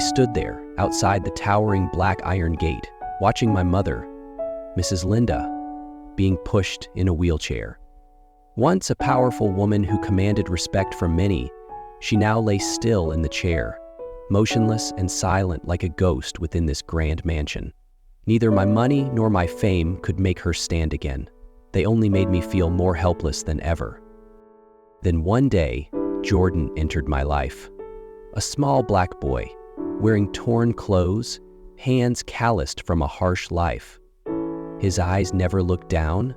stood there, outside the towering black iron gate, watching my mother, Mrs. Linda, being pushed in a wheelchair. Once a powerful woman who commanded respect from many, she now lay still in the chair, motionless and silent like a ghost within this grand mansion. Neither my money nor my fame could make her stand again. They only made me feel more helpless than ever. Then one day, Jordan entered my life. A small black boy, wearing torn clothes, hands calloused from a harsh life. His eyes never looked down,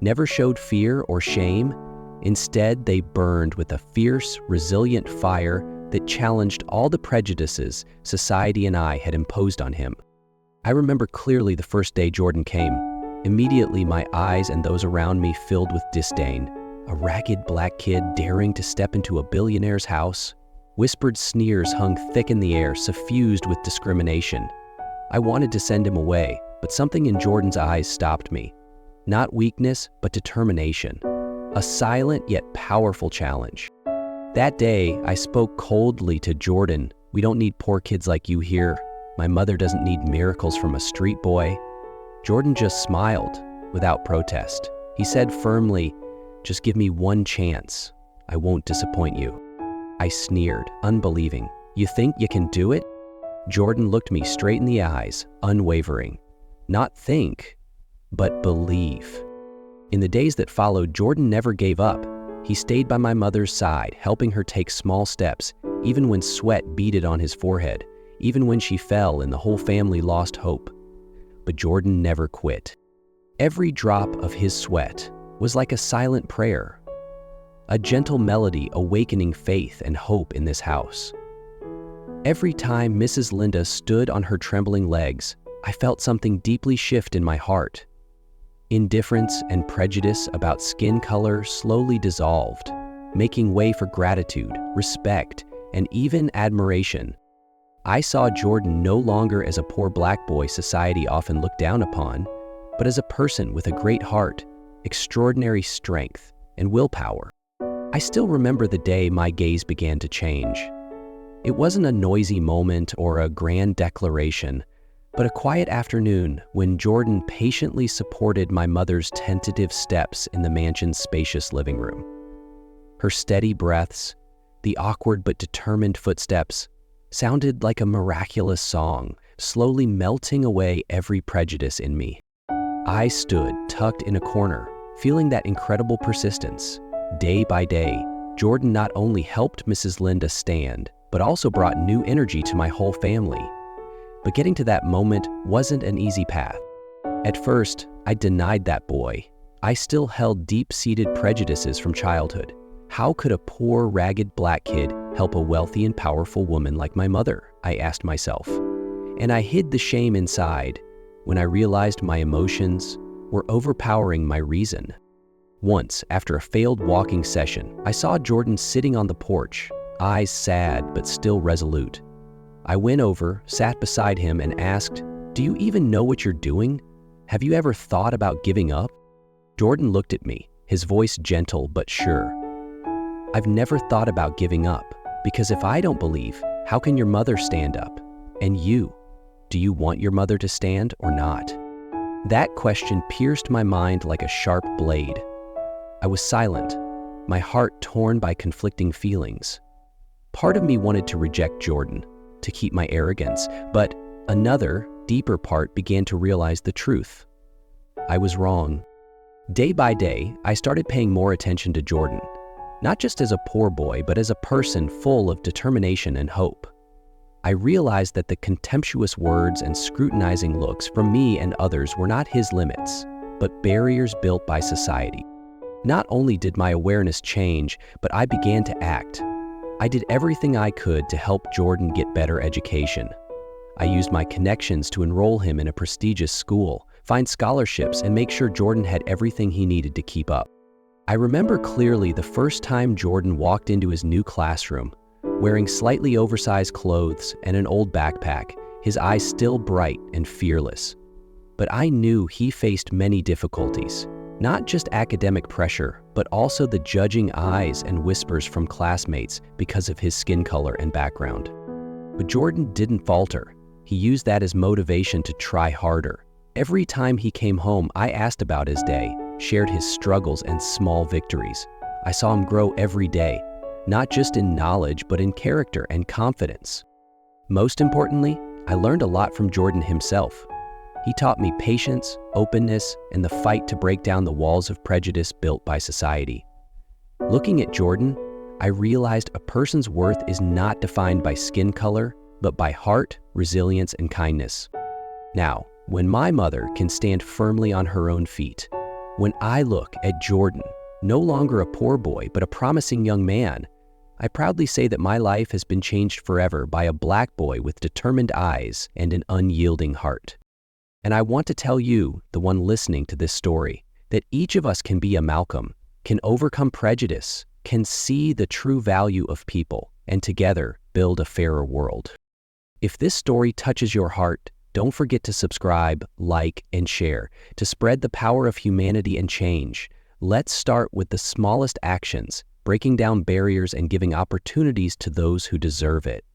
never showed fear or shame. Instead, they burned with a fierce, resilient fire that challenged all the prejudices society and I had imposed on him. I remember clearly the first day Jordan came. Immediately, my eyes and those around me filled with disdain. A ragged black kid daring to step into a billionaire's house. Whispered sneers hung thick in the air, suffused with discrimination. I wanted to send him away, but something in Jordan's eyes stopped me. Not weakness, but determination. A silent yet powerful challenge. That day, I spoke coldly to Jordan. "We don't need poor kids like you here. My mother doesn't need miracles from a street boy." Jordan just smiled, without protest. He said firmly, "Just give me one chance. I won't disappoint you." I sneered, unbelieving. "You think you can do it?" Jordan looked me straight in the eyes, unwavering. Not think, but believe. In the days that followed, Jordan never gave up. He stayed by my mother's side, helping her take small steps, even when sweat beaded on his forehead, even when she fell and the whole family lost hope. But Jordan never quit. Every drop of his sweat was like a silent prayer, a gentle melody awakening faith and hope in this house. Every time Mrs. Linda stood on her trembling legs, I felt something deeply shift in my heart. Indifference and prejudice about skin color slowly dissolved, making way for gratitude, respect, and even admiration. I saw Jordan no longer as a poor black boy society often looked down upon, but as a person with a great heart, extraordinary strength, and willpower. I still remember the day my gaze began to change. It wasn't a noisy moment or a grand declaration, but a quiet afternoon when Jordan patiently supported my mother's tentative steps in the mansion's spacious living room. Her steady breaths, the awkward but determined footsteps, sounded like a miraculous song, slowly melting away every prejudice in me. I stood tucked in a corner, feeling that incredible persistence. Day by day, Jordan not only helped Mrs. Linda stand, but also brought new energy to my whole family. But getting to that moment wasn't an easy path. At first, I denied that boy. I still held deep-seated prejudices from childhood. How could a poor, ragged black kid help a wealthy and powerful woman like my mother? I asked myself. And I hid the shame inside when I realized my emotions were overpowering my reason. Once, after a failed walking session, I saw Jordan sitting on the porch, eyes sad but still resolute. I went over, sat beside him, and asked, "Do you even know what you're doing? Have you ever thought about giving up?" Jordan looked at me, his voice gentle but sure. "I've never thought about giving up, because if I don't believe, how can your mother stand up? And you, do you want your mother to stand or not?" That question pierced my mind like a sharp blade. I was silent, my heart torn by conflicting feelings. Part of me wanted to reject Jordan, to keep my arrogance, but another, deeper part began to realize the truth. I was wrong. Day by day, I started paying more attention to Jordan, not just as a poor boy, but as a person full of determination and hope. I realized that the contemptuous words and scrutinizing looks from me and others were not his limits, but barriers built by society. Not only did my awareness change, but I began to act. I did everything I could to help Jordan get better education. I used my connections to enroll him in a prestigious school, find scholarships, and make sure Jordan had everything he needed to keep up. I remember clearly the first time Jordan walked into his new classroom, wearing slightly oversized clothes and an old backpack, his eyes still bright and fearless. But I knew he faced many difficulties. Not just academic pressure, but also the judging eyes and whispers from classmates because of his skin color and background. But Jordan didn't falter. He used that as motivation to try harder. Every time he came home, I asked about his day, shared his struggles and small victories. I saw him grow every day, not just in knowledge, but in character and confidence. Most importantly, I learned a lot from Jordan himself. He taught me patience, openness, and the fight to break down the walls of prejudice built by society. Looking at Jordan, I realized a person's worth is not defined by skin color, but by heart, resilience, and kindness. Now, when my mother can stand firmly on her own feet, when I look at Jordan, no longer a poor boy, but a promising young man, I proudly say that my life has been changed forever by a Black boy with determined eyes and an unyielding heart. And I want to tell you, the one listening to this story, that each of us can be a Malcolm, can overcome prejudice, can see the true value of people, and together build a fairer world. If this story touches your heart, don't forget to subscribe, like, and share to spread the power of humanity and change. Let's start with the smallest actions, breaking down barriers and giving opportunities to those who deserve it.